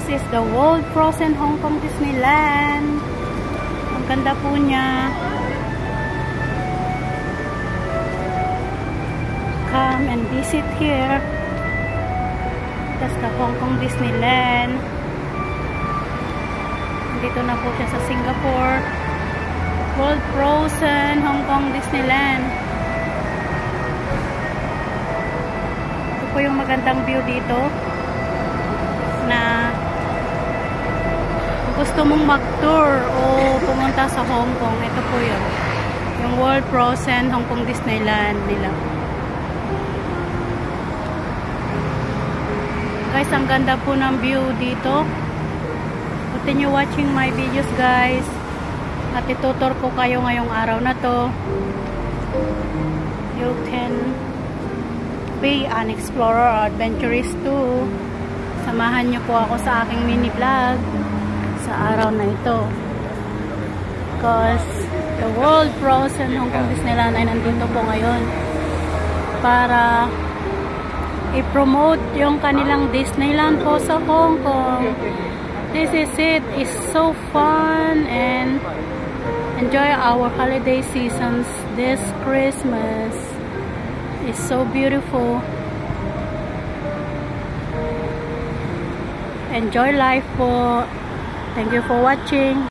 is the World Frozen Hong Kong Disneyland. Ang ganda po niya. Come and visit here. That's the Hong Kong Disneyland. Dito na po siya sa Singapore. World Frozen Hong Kong Disneyland. Ito po yung magandang view dito na gusto mong mag-tour o pumunta sa Hong Kong. Ito po yun. Yung World Frozen Hong Kong Disneyland nila. Guys, ang ganda po ng view dito. Continue watching my videos, guys. At itutur ko kayo ngayong araw na to. You can be an explorer or adventurist too. Samahan niyo po ako sa aking mini vlog sa araw na ito. Because the World Frozen Hong Kong Disneyland ay nandito po ngayon para i-promote yung kanilang Disneyland po sa Hong Kong. This is it. It's so fun and enjoy our holiday seasons this Christmas. It's so beautiful. Enjoy life po. Thank you for watching.